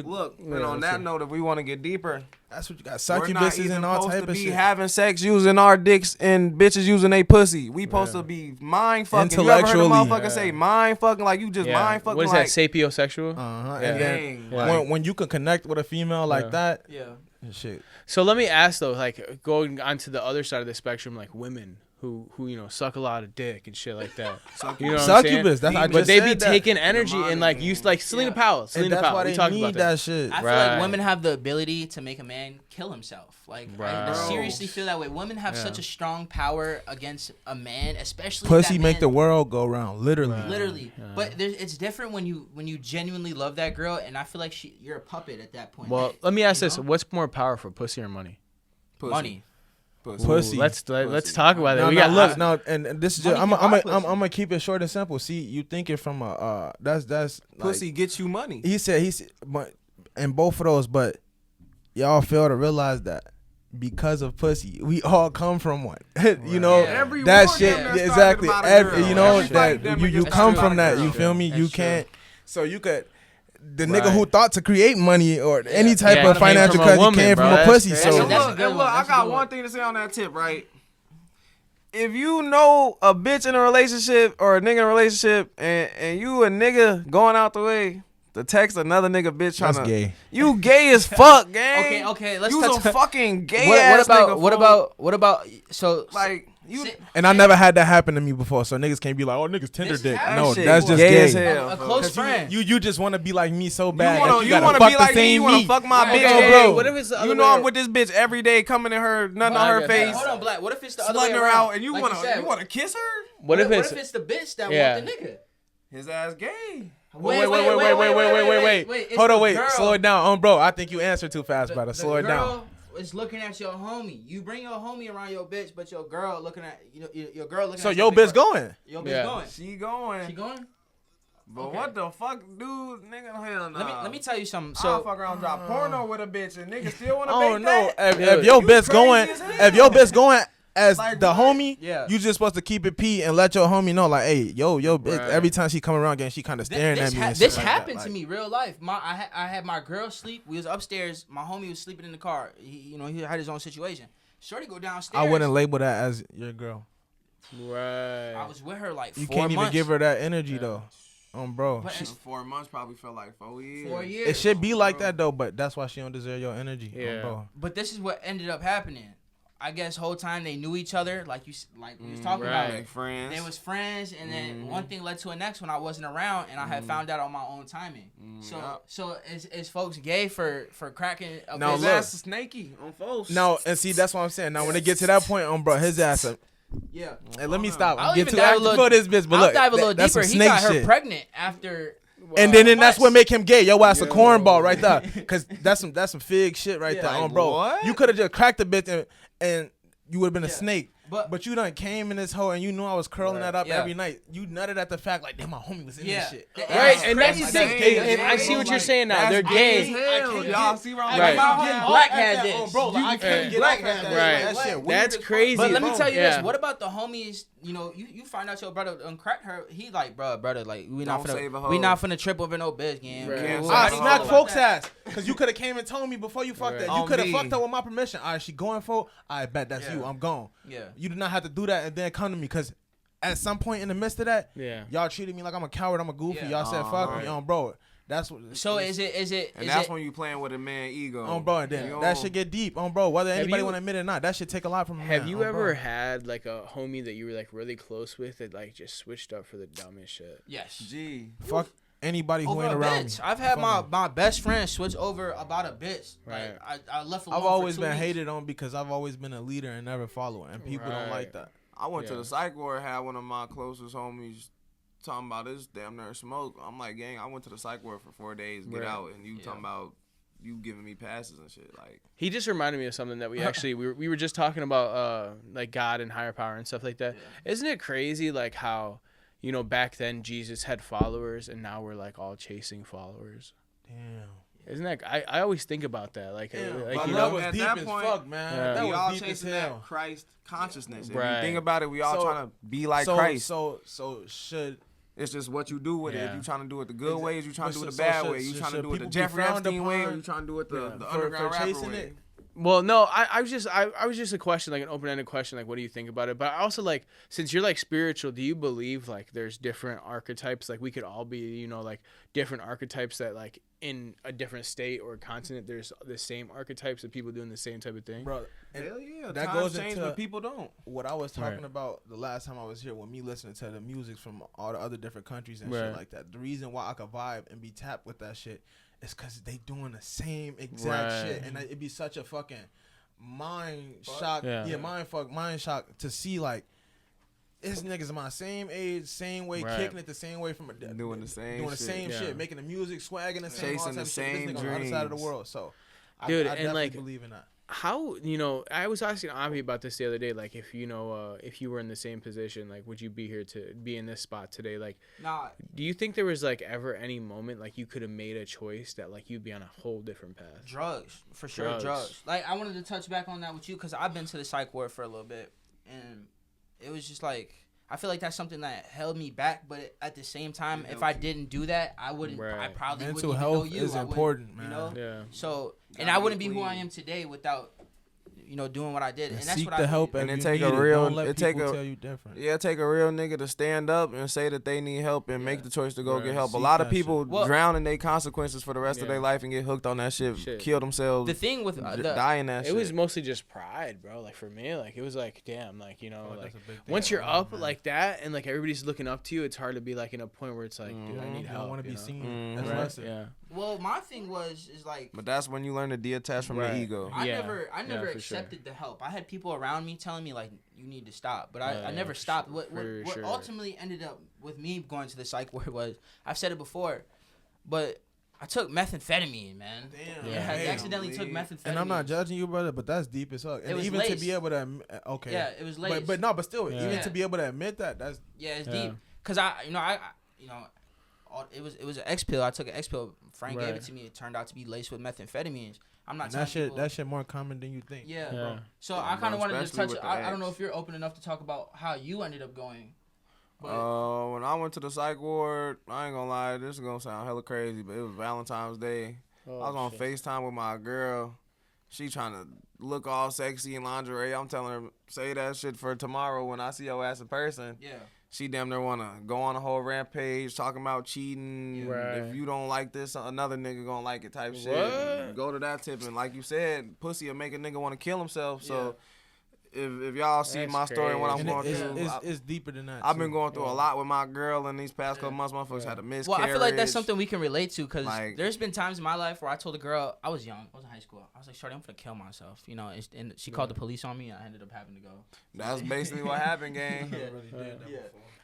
look. And on that note, if we want to get deeper, That's what you got. Succubuses and all type of shit. We having sex using our dicks and bitches using their pussy. We supposed to be mind fucking. You ever heard a motherfucker say mind fucking? Like you just mind fucking. What is that? Sapiosexual. And then when you can connect with a female like that. Yeah. Shit. So let me ask though, like going onto the other side of the spectrum, like women who you know suck a lot of dick and shit like that. You know what I'm saying? But they be taking energy and like use like Selena Powell. Selena Powell. We talked about that shit. I feel like women have the ability to make a man kill himself. Like I seriously feel that way. Women have such a strong power against a man, especially pussy make the world go round, literally. Literally. But it's different when you genuinely love that girl, and I feel like you're a puppet at that point. Well, let me ask this: what's more powerful, pussy or money? Money. Pussy. Let's talk about it. And this is just, I'm gonna keep it short and simple. See, you thinking from that's pussy gets you money. He said, but and both of those, but y'all fail to realize that because of pussy, we all come from one. You know that shit exactly. You know that you come from that. You feel me? You can't. So you could. The nigga who thought to create money or any type of financial cause he came from a pussy. So look, I got one thing to say on that tip, right? If you know a bitch in a relationship or a nigga in a relationship and you a nigga going out the way to text another nigga bitch trying to gay. You gay as fuck, gang. Okay, let's you touch some fucking gay ass nigga. What about so like you and I never had that happen to me before, so niggas can't be like, oh, niggas Tinder dick. No, that's just gay. As hell, a close friend. You just want to be like me so bad. You want to be like me. You want to fuck my bitch, bro. What if it's the other you know I'm with this bitch every day, coming in her, nothing on her face. Hold on, Black. What if it's the other way around? Her out, and you want to kiss her? What if it's the bitch that want the nigga? His ass gay. Wait. Hold on, wait. Slow it down, bro. I think you answered too fast, brother. Slow it down. Is looking at your homie. You bring your homie around your bitch, but your girl looking at your girl looking. So at your bitch going. Your bitch going. She going. She going. But what the fuck, dude? Nigga, hell no. Let me tell you something. So I'll fuck around, drop porno with a bitch, and niggas still want to. Oh no! If your bitch going, as like, the homie, you just supposed to keep it P and let your homie know, like, hey, yo, bitch, every time she come around again, she kind of staring at me. This happened to me real life. I had my girl sleep. We was upstairs. My homie was sleeping in the car. He had his own situation. Shorty go downstairs. I wouldn't label that as your girl. Right. I was with her like 4 months. You can't even give her that energy though. Bro. 4 months probably felt like 4 years. 4 years. It should be like that though, but that's why she don't deserve your energy. Yeah. Bro. But this is what ended up happening. I guess whole time they knew each other, like we was talking about. Like friends. They was friends, and then one thing led to the next when I wasn't around, and I had found out on my own timing. So is folks gay for cracking? No, his ass is snaky on folks. No, and see that's what I'm saying. Now when it get to that point, bro, his ass. Yeah. Hey, let me stop. I'll dive a little deeper. He got her pregnant after. And then that's what make him gay. Yo ass a cornball right there, cause that's some fig shit right there, like, bro. What? You could have just cracked a bitch and you would have been a snake. But you done came in this hole and you knew I was curling that up every night. You nutted at the fact like, damn, my homie was in this shit. Right, and that's the thing. And I see what you're saying now. They're gay. Y'all see where I'm right. Black had this. Bro, I can't get Black that. Right. That shit That's crazy. But let me tell you this. What about the homies? You find out your brother uncracked her. He like, brother, like we not finna trip over no bitch, gang. I smack folks ass. Cause you could have came and told me before you fucked that. You could have fucked her with my permission. All right, she going for. I bet that's you. I'm gone. Yeah. You do not have to do that and then come to me, cause at some point in the midst of that, y'all treated me like I'm a coward. I'm a goofy. Y'all said fuck me, bro. That's what. So is it? And that's when you playing with a man ego. Bro, and then that shit get deep, bro. Whether anybody want to admit it or not, that shit take a lot from a man. Have you ever had like a homie that you were like really close with that like just switched up for the dumbest shit? Yes. Gee. Fuck anybody who ain't around me. I've had my best friend switch over about a bitch. Right. Like I left alone. I've always for 2 been weeks. hated on because I've always been a leader and never follower, and people don't like that. I went to the psych ward, had one of my closest homies talking about this damn near smoke. I'm like, gang, I went to the psych ward for 4 days, get out, and you talking about you giving me passes and shit. Like, he just reminded me of something that we actually we were just talking about, like God and higher power and stuff like that. Isn't it crazy like how back then Jesus had followers and now we're like all chasing followers? Damn. Isn't that? I always think about that. Like that was deep as fuck, man. Yeah. That we was all deep as chasing hell. that Christ consciousness. If Right. you think about it, we all trying to be like Christ. So should it's just what you do with it. If you trying to do it the good ways, you trying to do it the so bad should- way. You should- trying to should do it the people be Jeffrey frowned Epstein way, or upon you trying to do it the for underground rapper chasing way. it? Well, no, I was just a question, like an open-ended question, like what do you think about it? But I also like, since you're like spiritual, do you believe like there's different archetypes? Like we could all be, you know, like different archetypes that like in a different state or continent, there's the same archetypes of people doing the same type of thing. Bro, hell yeah, that times goes change, into but people don't. What I was talking about the last time I was here, with me listening to the music from all the other different countries and shit like that. The reason why I could vibe and be tapped with that shit is because they doing the same exact shit, and it'd be such a fucking mind shock, mind shock to see like this niggas my same age, same way, kicking it the same way from doing the same shit, making the music, swagging the same, chasing the same dreams. On the other side of the world. So, dude, I and like believe in that. How, you know, I was asking Avi about this the other day, like if you know if you were in the same position, like would you be here to be in this spot today? Like, nah. Do you think there was like ever any moment like you could have made a choice that like you'd be on a whole different path? Drugs, for sure, drugs. Like I wanted to touch back on that with you because I've been to the psych ward for a little bit, and it was just like I feel like that's something that held me back. But at the same time, if I didn't do that, I wouldn't. I probably mental wouldn't health even know you. is important, man. You know? Yeah. So, and I wouldn't be who I am today without, you know, doing what I did. And that's seek what the I help, and it take a real. Don't let it take people a tell you different. Yeah, take a real nigga to stand up and say that they need help and make the choice to go get help. A Seek lot of that people shit. drown in their consequences for the rest of their life and get hooked on that shit. Kill themselves. The thing with dying that shit. It was mostly just pride, bro. Like for me, like it was like, damn, like you know, like once thing. you're up like that and like everybody's looking up to you, it's hard to be like in a point where it's like, dude, I need help. I don't want to be seen. That's Right? lesson. Yeah. Well, my thing is like. But that's when you learn to detach from the ego. I never accepted the help. I had people around me telling me like you need to stop, but I never stopped. What ultimately ended up with me going to the psych ward was, I've said it before, but I took methamphetamine, man. Damn. Yeah, I accidentally took methamphetamine. And I'm not judging you, brother, but that's deep as fuck. And even laced. to be able to, Yeah, it was laced. But still, even to be able to admit that, that's it's deep. Cause it was an X pill. I took an X pill. Frank gave it to me. It turned out to be laced with methamphetamines. I'm not. That shit more common than you think. Yeah. Bro. So I kind of wanted to touch. I don't know if you're open enough to talk about how you ended up going. When I went to the psych ward, I ain't gonna lie, this is gonna sound hella crazy, but it was Valentine's Day. I was on FaceTime with my girl. She trying to look all sexy in lingerie. I'm telling her, say that shit for tomorrow when I see your ass in person. Yeah. She damn near want to go on a whole rampage talking about cheating. Right. If you don't like this, another nigga gonna like it type shit. What? Go to that tip. And like you said, pussy will make a nigga want to kill himself. So if y'all see my story and what I'm going through, it's deeper than that. I've been going through a lot with my girl in these past couple months. Motherfuckers had a miscarriage. Well, I feel like that's something we can relate to because there's been times in my life where I told a girl, I was young, I was in high school. I was like, shorty, I'm gonna kill myself, you know. And she called the police on me, and I ended up having to go. That's basically what happened, gang.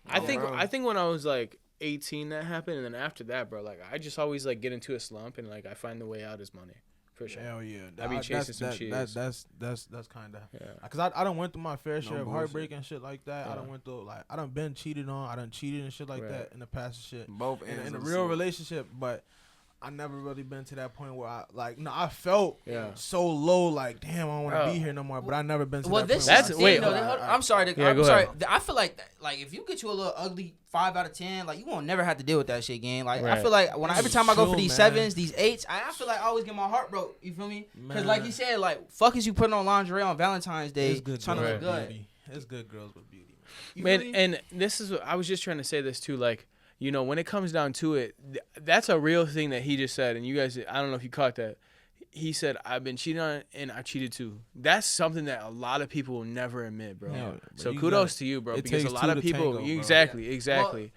I think when I was like 18 that happened, and then after that, bro, like I just always like get into a slump and like I find the way out is money. For sure. Hell yeah. I be chasing some cheese. That's kind of because I done went through my fair share of heartbreak and shit like that. I done went through I done been cheated on. I done cheated and shit like that in the past and shit. Both in a real relationship, but I never really been to that point where I felt so low, like damn, I don't want to be here no more. But I never been to that point. That's wait. I'm sorry. I'm sorry. I feel like if you get you a little ugly 5 out of 10, like you won't never have to deal with that shit again. Like I feel like every time I go for these 7s, these 8s, I feel like I always get my heart broke. You feel me? Because like you said, like fuck is you putting on lingerie on Valentine's Day trying to look good. It's good girls with beauty, man. And this is what I was just trying to say this too, like. You know, when it comes down to it, that's a real thing that he just said. And you guys, I don't know if you caught that. He said, I've been cheated on and I cheated too. That's something that a lot of people will never admit, bro. Yeah, so kudos to you, bro. Because a lot of people, tango, exactly.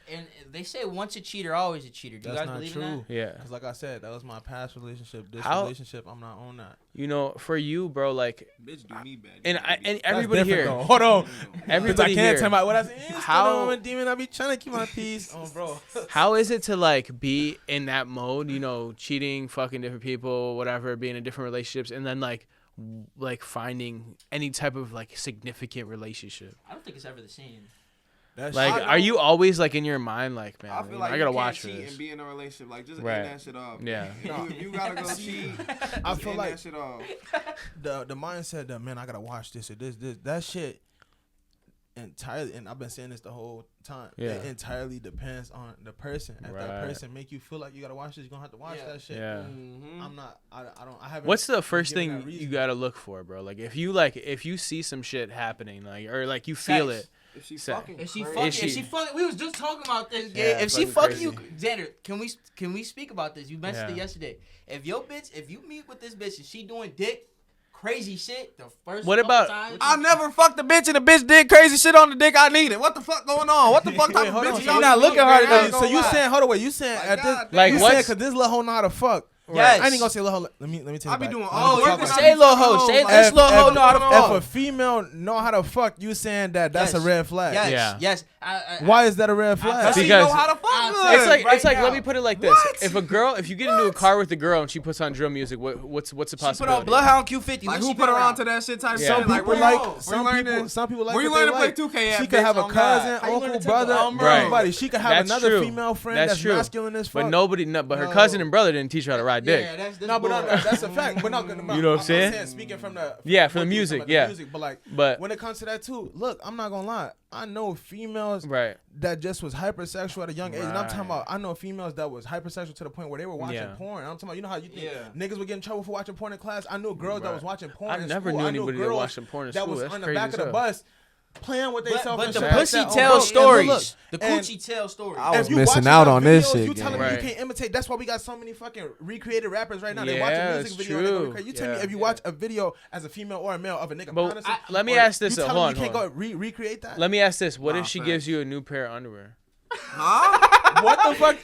Well, and they say once a cheater, always a cheater. Do you guys believe in that? Yeah. Because like I said, that was my past relationship. This relationship, I'm not on that. You know, for you, bro, like. Bitch do me bad. And everybody here. Though. Hold on. Everybody I can't here. tell my what I said. How I'm a demon. I be trying to keep my peace. Oh, bro. How is it to like be in that mode? You know, cheating, fucking different people, whatever, being in different relationships, and then like finding any type of like significant relationship. I don't think it's ever the same. Like, are you always like in your mind like, man, I feel like I gotta you watch can't cheat this and be in a relationship. Like, just end that shit off. Yeah. If you gotta go cheat, I feel like that shit off. The mindset that, man, I gotta watch this or this that shit. entirely, and I've been saying this the whole time. It entirely depends on the person. If that person make you feel like you gotta watch this, you're gonna have to watch that shit. Yeah. I'm not. I haven't. What's the first thing you gotta look for, bro? Like if you see some shit happening, like or like you feel it. If she fucking, we was just talking about this. Yeah, if she fucking you, Xander, can we speak about this? You mentioned it yesterday. If you meet with this bitch and she doing dick crazy shit, the first time, I never fucked a bitch and the bitch did crazy shit on the dick I needed. What the fuck going on? What the fuck type of bitch y'all not looking at her? So you saying, hold on, wait, you saying at this, like what? Because this little hoe know how to fuck. Yes. I ain't gonna say little hoe. Let me tell you. I be doing all the say little hoe. Say this little hoe know how to fuck. If a female know how to fuck, you saying that's a red flag. Yes. Why is that a red flag? Because she know how to fuck good. It's like let me put it like this. If you get into a car with a girl and she puts on drill music, what's the possibility? She put on Bloodhound Q50. Like who put her on to that shit type shit? Some people like where you learn to play 2K at? She could have a cousin, uncle, brother, everybody. She could have another female friend that's masculine as fuck. But her cousin and brother didn't teach her how to ride dick. No, but that's a fact. We're not gonna. You know what I'm saying? Speaking from the from the music, but when it comes to that too, look, I'm not gonna lie. I know females that just was hypersexual at a young age, and I'm talking about. I know females that was hypersexual to the point where they were watching porn. And I'm talking about. You know how you think niggas would get in trouble for watching porn in class? I knew girls that was watching porn. I never knew anybody that watching porn in school. That was on the back of the bus. Playing with themselves, but the pussy tells stories. The coochie tells stories. I was missing out on this shit. You telling me you can't imitate? That's why we got so many fucking recreated rappers right now. They watch a music video and they go crazy. You tell me if you watch a video as a female or a male of a nigga, let me ask this. You can't go recreate that. Let me ask this. What if she gives you a new pair of underwear? Huh? What the fuck?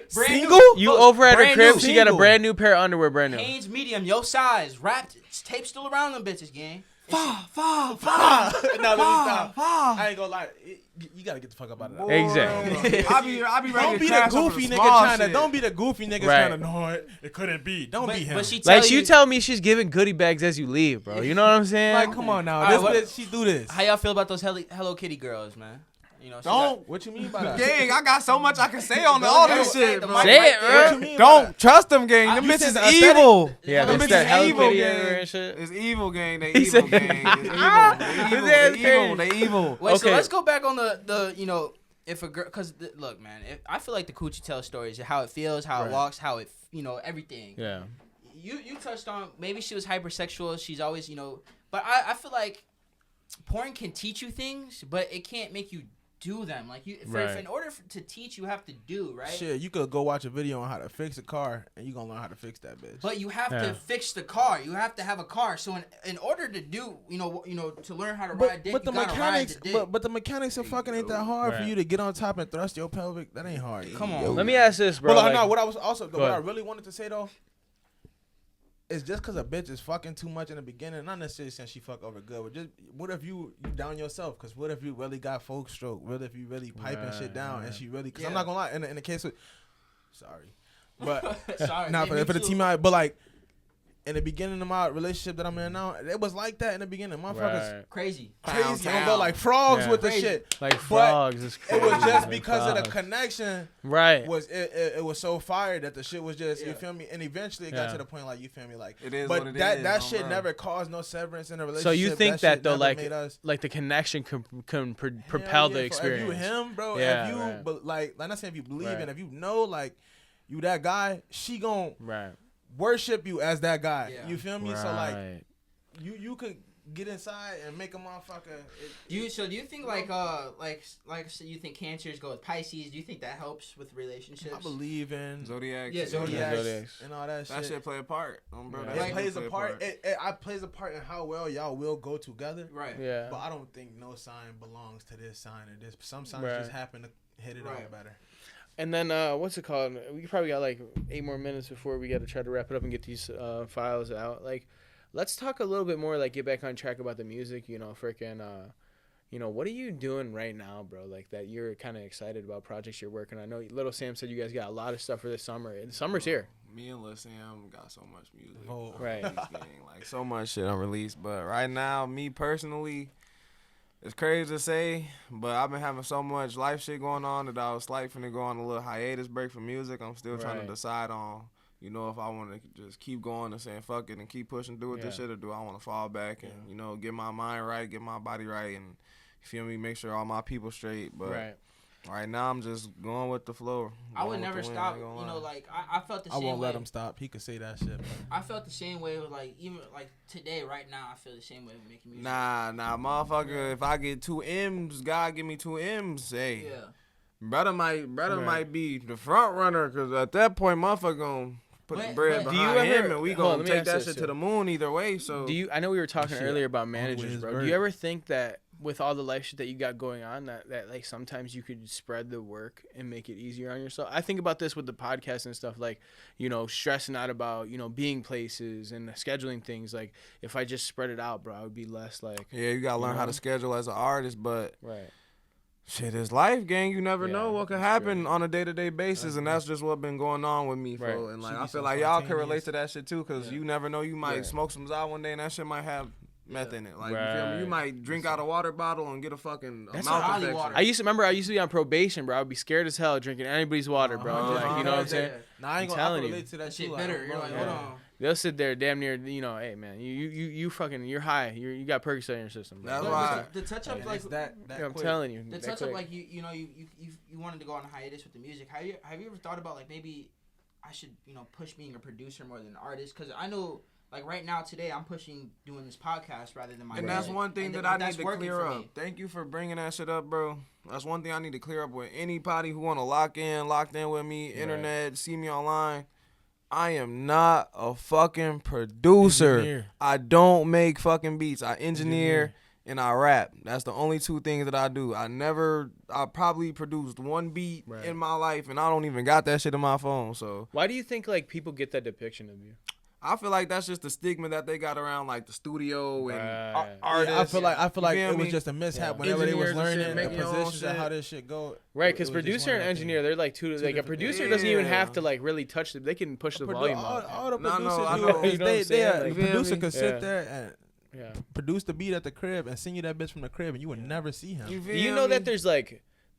Single? You over at her crib? She got a brand new pair of underwear, brand new. Hanes medium, your size, wrapped, tape still around them bitches, gang. Fa. No, let me stop. I ain't gonna lie. You gotta get the fuck up out of that. Exactly. I be ready Don't to be crash the goofy nigga trying to. Don't be the goofy nigga trying to. No, it couldn't be. Don't be him. Like you tell me she's giving goodie bags as you leave, bro. You know what I'm saying? Like, come on now. This bitch, she do this. How y'all feel about those Hello Kitty girls, man? You know, what you mean by that? Gang, I got so much I can say on all this shit, bro. Say it, bro. What you mean don't trust them, gang. Them bitches evil. Yeah, them bitches evil, gang. It's evil, gang. They evil, gang. They evil. Wait, so let's go back on the if a girl, cause look, man, I feel like the coochie tells stories, how it feels, how it walks, how it, everything. Yeah. You touched on maybe she was hypersexual. She's always, but I feel like porn can teach you things, but it can't make you do them. Like in order to teach, you have to do, right? Shit, you could go watch a video on how to fix a car, and you gonna learn how to fix that bitch. But you have to fix the car. You have to have a car. So in order to do, to learn how to ride dick, but the mechanics, but the mechanics of fucking ain't that hard for you to get on top and thrust your pelvic. That ain't hard. Come on. Let me ask this, bro. But no, what I really wanted to say though. It's just because a bitch is fucking too much in the beginning, not necessarily saying she fuck over good, but just what if you down yourself? Because what if you really got folk stroke? What if you really piping shit down and she really? Because I'm not gonna lie, in the case of, for the team out, but like in the beginning of my relationship that I'm in now, it was like that in the beginning. Motherfuckers crazy. Don't go like frogs with the shit. Like frogs is crazy. It was just because of the connection. Right. It was so fire that the shit was just, you feel me? And eventually it got to the point like, you feel me? Like, it is but what it that is, that shit never caused no severance in a relationship. So you think that though, like the connection can propel the experience. If you him, bro, if you, but like not saying if you believe in, if you know like you that guy, she gon' worship you as that guy. Yeah. You feel me? So like you could get inside and make a motherfucker. Do you think like so you think Cancers go with Pisces? Do you think that helps with relationships? I believe in Zodiacs. Yeah, Zodiacs and all that shit. That shit play a part. Bro, it plays a part. It plays a part in how well y'all will go together. Right. Yeah. But I don't think no sign belongs to this sign or this. Some signs just happen to hit it out better. And then what's it called? We probably got like 8 more minutes before we got to try to wrap it up and get these files out. Like, let's talk a little bit more. Like, get back on track about the music. What are you doing right now, bro? Like that you're kind of excited about projects you're working on. I know Lil Sam said you guys got a lot of stuff for this summer. And summer's here. Me and Lil Sam got so much music. Right. Like so much shit unreleased. But right now, me personally. It's crazy to say, but I've been having so much life shit going on that I was like finna go on a little hiatus break from music. I'm still trying to decide on, if I want to just keep going and saying fuck it and keep pushing through with this shit, or do I want to fall back and, get my mind right, get my body right, and You feel me? Make sure all my people straight. But right now, I'm just going with the flow. I would never stop. You know, like I felt the same way. I won't let him stop. He could say that shit. Bro. I felt the same way with like even like today, right now. I feel the same way with making music. Nah, motherfucker. Yeah. If I get 2 M's, God give me 2 M's. Hey, yeah. brother might be the front runner because at that point, motherfucker gonna put the bread behind him, and we gonna take that shit to the moon either way. So I know we were talking earlier about managers, bro. Do you ever think that with all the life shit that you got going on, that like sometimes you could spread the work and make it easier on yourself? I think about this with the podcast and stuff, like, you know, stressing out about, you know, being places and scheduling things. Like, if I just spread it out, bro, I would be less like. Yeah, you gotta learn how to schedule as an artist, but right. Shit, it's life, gang. You never know what could happen on a day-to-day basis, and that's just what been going on with me, bro. And like, I feel like y'all can relate to that shit too, cause you never know. You might smoke some out one day, and that shit might have meth in it. Like, you feel me? You might drink out a water bottle and get a fucking mouth infection. I used to be on probation, bro. I'd be scared as hell drinking anybody's water, bro. Like, you know what I'm saying? Nah, I ain't gonna relate to that shit better. You're like, hold on. They'll sit there damn near, you know, hey man, you fucking, you're high, you got Percocet in your system. Bro. That's why the touch up like that I'm telling you, the touch up like you wanted to go on a hiatus with the music. Have you ever thought about like maybe I should, you know, push being a producer more than an artist? Because I know like right now today I'm pushing doing this podcast rather than my and music. That's one thing that I need to clear up. Thank you for bringing that shit up, bro. That's one thing I need to clear up with anybody who want to locked in with me, internet, see me online. I am not a fucking producer. I don't make fucking beats. I engineer and I rap. That's the only 2 things that I do. I probably produced 1 beat in my life, and I don't even got that shit in my phone. So why do you think like people get that depiction of you? I feel like that's just the stigma that they got around like the studio and artists. Yeah, I feel like it was just a mishap whenever they was learning the positions and how this shit go. Right, because producer and engineer, they're like two like a producer doesn't even have to like really touch it. They can push the volume up. All the producers do. Producer could sit there and produce the beat at the crib and sing you that bitch from the crib, and you would never see him. Do you know that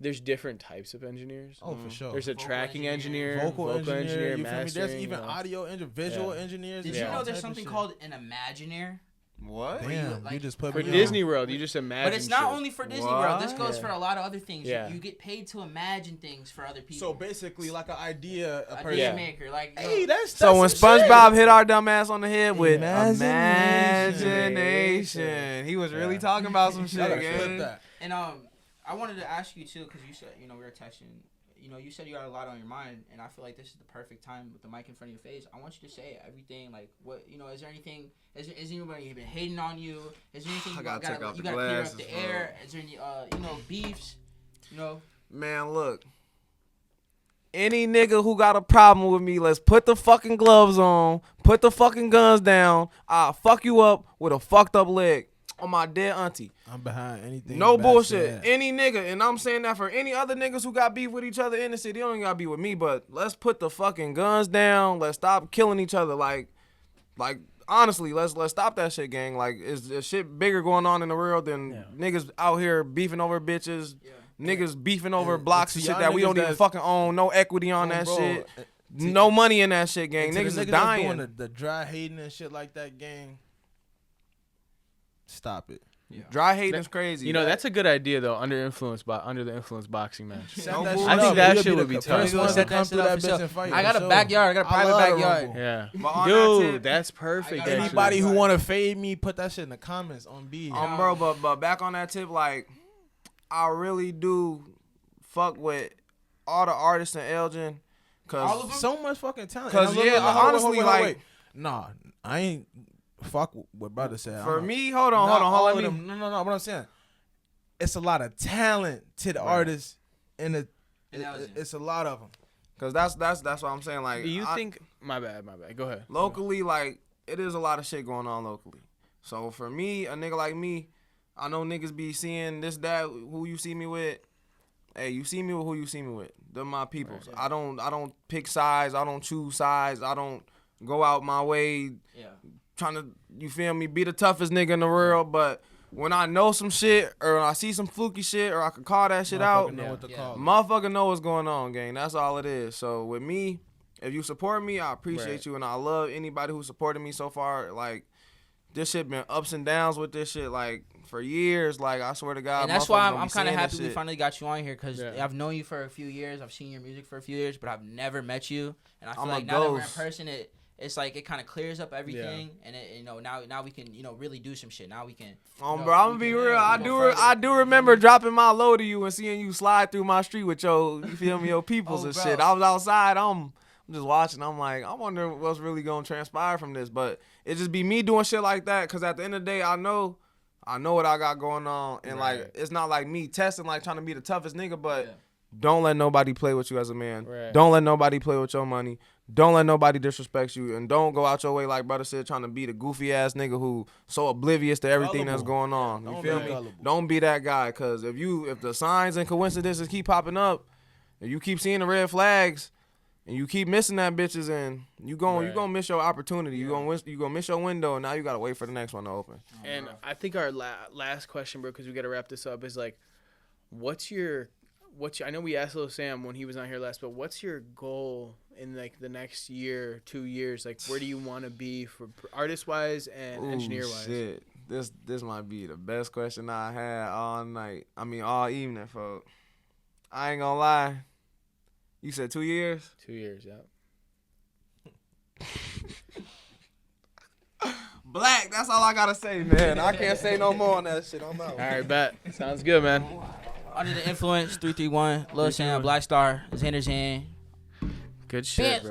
there's different types of engineers? Oh, for sure. There's a tracking engineer, vocal engineer, mastering. There's even audio visual engineers. Did you know there's something called an Imagineer? What? Damn, you just put for Disney World, you just imagine. But it's not only for Disney World. This goes for a lot of other things. Yeah. You get paid to imagine things for other people. So basically, like an idea maker. Like, hey, that's so when SpongeBob hit our dumb ass on the head with imagination, he was really talking about some shit. And I wanted to ask you too, because you said, you know, we were texting. You know, you said you got a lot on your mind, and I feel like this is the perfect time with the mic in front of your face. I want you to say everything. Like, what, you know, is there anything? Is anybody been hating on you? Is there anything you gotta clear up the air? Is there any, you know, beefs? You know, man, look. Any nigga who got a problem with me, let's put the fucking gloves on, put the fucking guns down. I'll fuck you up with a fucked up leg. On my dead auntie. I'm behind anything. No bullshit. Any nigga, and I'm saying that for any other niggas who got beef with each other in the city. They don't got beef with me, but let's put the fucking guns down. Let's stop killing each other. Like honestly, let's stop that shit, gang. Like, is shit bigger going on in the world than niggas out here beefing over bitches, niggas beefing over blocks and shit that we don't even fucking own. No equity on that shit. No money in that shit, gang. Niggas is dying. Doing the dry hating and shit like that, gang. Stop it. Yeah. Dry hating is crazy. You know, that's a good idea though. Under the influence boxing match. I think that shit would be tough. I got a backyard. I got a private backyard. Yeah, dude, that's perfect. Anybody who want to fade me, put that shit in the comments on B. Bro, but back on that tip, like, I really do fuck with all the artists in Elgin, cause so much fucking talent. Cause honestly, like, nah, I ain't. Fuck what brother said. For me, hold on. No. What I'm saying, it's a lot of talent to the artists, and it's a lot of them. Cause that's what I'm saying. Like, do you think? My bad. Go ahead. Locally, like, it is a lot of shit going on locally. So for me, a nigga like me, I know niggas be seeing this, that, who you see me with. Hey, you see me with who you see me with. They're my peoples. Right, yeah. I don't pick sides. I don't choose sides. I don't go out my way. Yeah. Trying to, you feel me, be the toughest nigga in the world, but when I know some shit or I see some fluky shit or I can call that shit out, motherfucker know what's going on, gang. That's all it is. So with me, if you support me, I appreciate you, and I love anybody who supported me so far. Like, this shit been ups and downs with this shit, like, for years. Like, I swear to God. And that's why I'm kind of happy we finally got you on here, because I've known you for a few years. I've seen your music for a few years, but I've never met you. And I feel like now that we're in person, it's like it kind of clears up everything, and now we can really do some shit. Now we can. Bro, I'm gonna be real. I do remember dropping my low to you and seeing you slide through my street with your peoples and shit. I was outside. I'm just watching. I'm like, I wonder what's really gonna transpire from this. But it just be me doing shit like that, because at the end of the day, I know what I got going on, and like it's not like me testing, like trying to be the toughest nigga, but. Don't let nobody play with you as a man. Right. Don't let nobody play with your money. Don't let nobody disrespect you. And don't go out your way, like brother said, trying to be the goofy-ass nigga who so oblivious to everything that's going on. You feel me? Gullible. Don't be that guy, because if the signs and coincidences keep popping up, and you keep seeing the red flags, and you keep missing that bitches, and you gonna miss your opportunity. You gonna miss your window, and now you gotta wait for the next one to open. And I think our last question, bro, because we gotta wrap this up, is like, I know we asked Lil Sam when he was on here last, but what's your goal in like the next year, 2 years? Like, where do you want to be for artist wise and engineer wise? Shit, this might be the best question I had all night. I mean, all evening, folks. I ain't gonna lie. You said 2 years? 2 years, yeah. Black, that's all I gotta say, man. I can't say no more on that shit. I'm out. All right, bet. Sounds good, man. Under the Influence, 331, Lil Sam, Blaccstar, Xander's in. Good shit, bro.